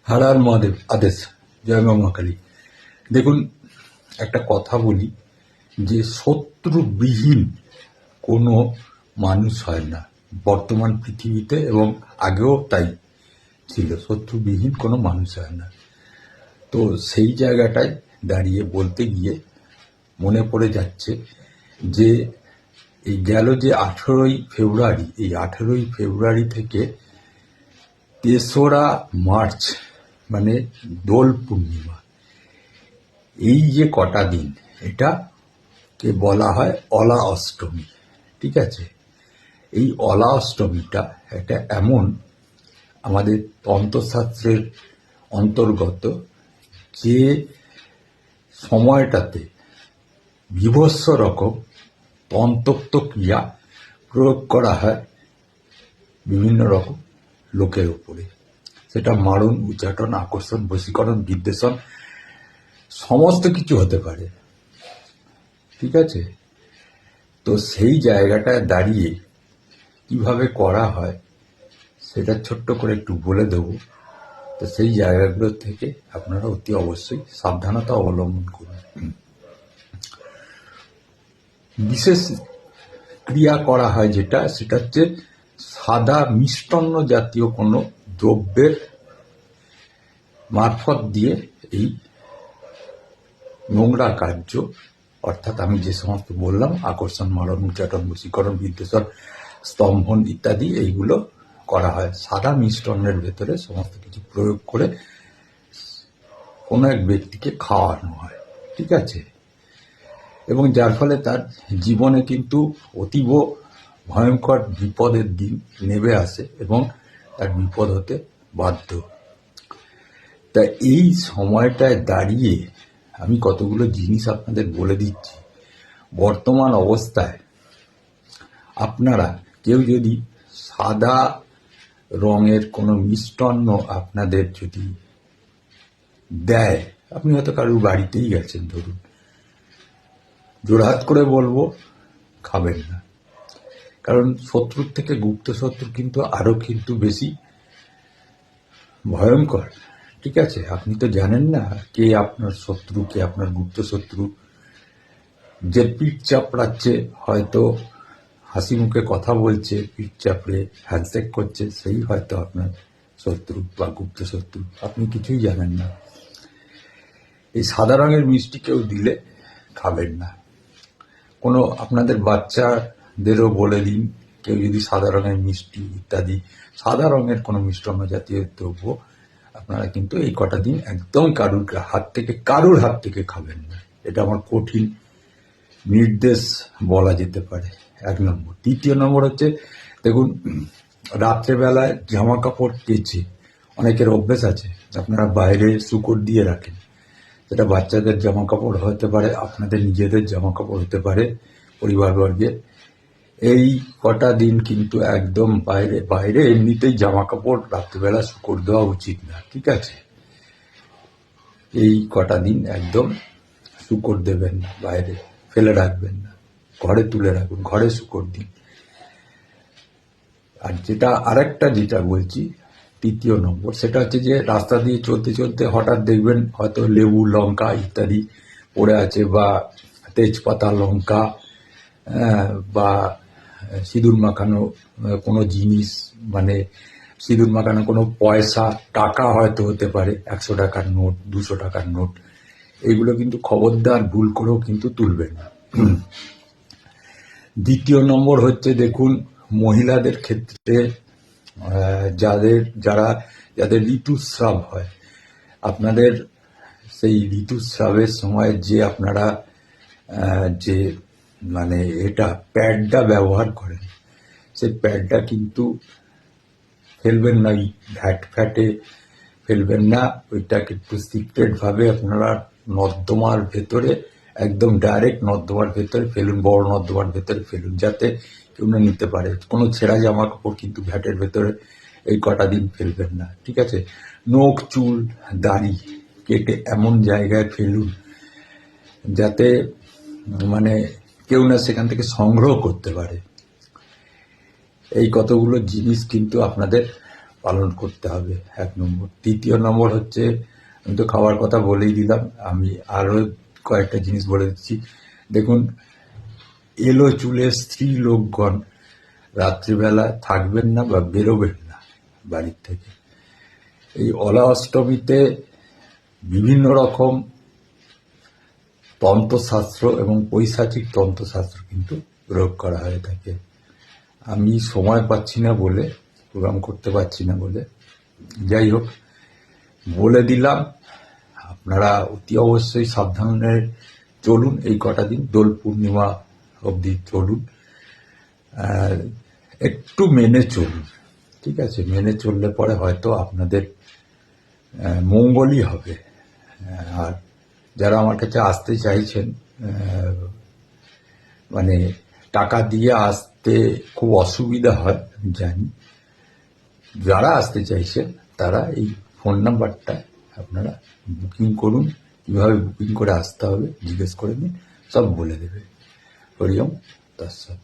হর হর মহাদেব। আদেশ। জয় মা মহাকালী। দেখুন, একটা কথা বলি যে শত্রুবিহীন কোনো মানুষ হয় না বর্তমান পৃথিবীতে, এবং আগেও তাই ছিল। শত্রুবিহীন কোনো মানুষ হয় না। তো সেই জায়গাটায় দাঁড়িয়ে বলতে গিয়ে মনে পড়ে যাচ্ছে যে এই গেল যে 18ই ফেব্রুয়ারি, এই 18ই ফেব্রুয়ারি থেকে 3রা মার্চ মানে দোল পূর্ণিমা, এই যে কটা দিন, এটাকে বলা হয় অলা অষ্টমী। ঠিক আছে? এই অলা অষ্টমীটা একটা এমন আমাদের তন্ত্রশাস্ত্রের অন্তর্গত যে সময়টাতে বিভৎস রকম তন্ত্রোক্ত ক্রিয়া প্রয়োগ করা হয় বিভিন্ন রকম লোকের উপরে। সেটা মারণ, উচ্চাটন, আকর্ষণ, বশীকরণ, বিদ্বেষণ, সমস্ত কিছু হতে পারে। ঠিক আছে? তো সেই জায়গাটায় দাঁড়িয়ে কিভাবে করা হয় সেটা ছোট্ট করে একটু বলে দেব। তো সেই জায়গাগুলো থেকে আপনারা অতি অবশ্যই সাবধানতা অবলম্বন করুন। বিশেষ ক্রিয়া করা হয় যেটা, সেটা হচ্ছে সাদা মিষ্টান্ন জাতীয় কোনো দ্রব্যের মারফত দিয়ে এই নোংরা কার্য, অর্থাৎ আমি যে সমস্ত বললাম, আকর্ষণ, মারণ, উচ্চাটন, বশীকরণ, বিদ্বেষণ, স্তম্ভন ইত্যাদি, এইগুলো করা হয় সাদা মিষ্টান্নের ভেতরে সমস্ত কিছু প্রয়োগ করে কোনো এক ব্যক্তিকে খাওয়ানো হয়। ঠিক আছে? এবং যার ফলে তার জীবনে কিন্তু অতীব ভয়ঙ্কর বিপদের দিন নেমে আসে এবং তার বিপদ হতে বাধ্য। তা এই সময়টায় দাঁড়িয়ে আমি কতগুলো জিনিস আপনাদের বলে দিচ্ছি। বর্তমান অবস্থায় আপনারা কেউ যদি সাদা রঙের কোনো মিষ্টান্ন আপনাদের যদি দেয়, আপনি হয়তো কারোর বাড়িতেই গেছেন, ধরুন, জোড়হাত করে বলবো খাবেন না। কারণ শত্রুর থেকে গুপ্ত শত্রু কিন্তু আরো কিন্তু বেশি ভয়ঙ্কর। ঠিক আছে? আপনি তো জানেন না কে আপনার শত্রু, কে আপনার গুপ্ত শত্রু। যে পিঠ চাপড়াচ্ছে, হয়তো হাসি মুখে কথা বলছে, পিঠ চাপড়ে হ্যান্ডশেক করছে, সেই হয়তো আপনার শত্রু বা গুপ্ত শত্রু। আপনি কিছুই জানেন না। এই সাদা রঙের মিষ্টি কেউ দিলে খাবেন না। কোনো আপনাদের বাচ্চাদেরও বলে দিন, কেউ যদি সাদা রঙের মিষ্টি ইত্যাদি, সাদা রঙের কোনো মিষ্টান্ন জাতীয় দ্রব্য আপনারা কিন্তু এই কটা দিন একদম কারুর হাত থেকে খাবেন না। এটা আমার কঠিন নির্দেশ বলা যেতে পারে, 1 নম্বর। দ্বিতীয় নম্বর হচ্ছে, দেখুন, রাত্রেবেলায় জামা কাপড় কেচে অনেকের অভ্যেস আছে, আপনারা বাইরে শুকর দিয়ে রাখেন। সেটা বাচ্চাদের জামা কাপড় হতে পারে, আপনাদের নিজেদের জামা কাপড় হতে পারে, পরিবারবর্গের। এই কটা দিন কিন্তু একদম বাইরে এমনিতেই জামা কাপড় রাত্রিবেলা শুকর দেওয়া উচিত না। ঠিক আছে? এই কটা দিন একদম শুকর দেবেন না, বাইরে ফেলে রাখবেন না, ঘরে তুলে রাখুন, ঘরে শুকর দিন। আর যেটা বলছি, 3য় নম্বর, সেটা হচ্ছে যে রাস্তা দিয়ে চলতে চলতে হঠাৎ দেখবেন হয়তো লেবু, লঙ্কা ইত্যাদি পড়ে আছে, বা তেজপাতা, লঙ্কা, বা সিঁদুর মাখানো কোনো জিনিস, মানে সিঁদুর মাখানো কোনো পয়সা, টাকা হয়তো হতে পারে, 100 টাকার নোট, 200 টাকার নোট। এইগুলো কিন্তু খবরদার ভুল করেও কিন্তু তুলবেন না। 2য় নম্বর হচ্ছে, দেখুন, মহিলাদের ক্ষেত্রে যাদের ঋতুস্রাব হয়, আপনাদের সেই ঋতুস্রাবের সময় যে আপনারা যে মানে প্যাডটা ব্যবহার করেন, সেই প্যাডটা কিন্তু ফেলবেন না, ফ্যাটে ফেলবেন না। ওইটাকে একটু সিক্রেট ভাবে আপনারা নর্দমার ভেতরে, একদম ডাইরেক্ট নর্দমার ভেতরে ফেলুন, বড় নর্দমার ভেতরে ফেলুন, যাতে কেউ না নিতে পারে। কোনো ছেঁড়া জামা কাপড় কিন্তু ভ্যাটের ভেতরে এই কটা দিন ফেলবেন না। ঠিক আছে? নখ, চুল, দাড়ি কেটে এমন জায়গায় ফেলুন যাতে মানে কেউ না সেখান থেকে সংগ্রহ করতে পারে। এই কতগুলো জিনিস কিন্তু আপনাদের পালন করতে হবে, 1 নম্বর। দ্বিতীয় নম্বর হচ্ছে, আমি তো খাওয়ার কথা বলেই দিলাম, আমি আরও কয়েকটা জিনিস বলে দিচ্ছি। দেখুন, এলো চুলে স্ত্রী লোকগণ রাত্রিবেলা থাকবেন না বা বেরোবেন না বাড়ির থেকে। এই অলা অষ্টমীতে বিভিন্ন রকম তন্ত্রশাস্ত্র এবং পৈশাচিক তন্ত্রশাস্ত্র কিন্তু প্রয়োগ করা হয়ে থাকে। আমি সময় পাচ্ছি না বলে, প্রোগ্রাম করতে পারছি না বলে, যাই হোক বলে দিলাম। আপনারা অতি অবশ্যই সাবধানে চলুন, এই কটা দিন দোল পূর্ণিমা অবধি চলুন, আর একটু মেনে চলুন, ঠিক আছে? মেনে চললে পরে হয়তো আপনাদের মঙ্গলই হবে। আর যারা আমার কাছে আসতে চাইছেন, মানে টাকা দিয়ে আসতে খুব অসুবিধা হয় আমি জানি, যারা আসতে চাইছেন তারা এই ফোন নাম্বারটা আপনারা বুকিং করুন। কীভাবে বুকিং করে আসতে হবে জিজ্ঞেস করে নিন, সব বলে দেবে। হরি ওম তৎসৎ।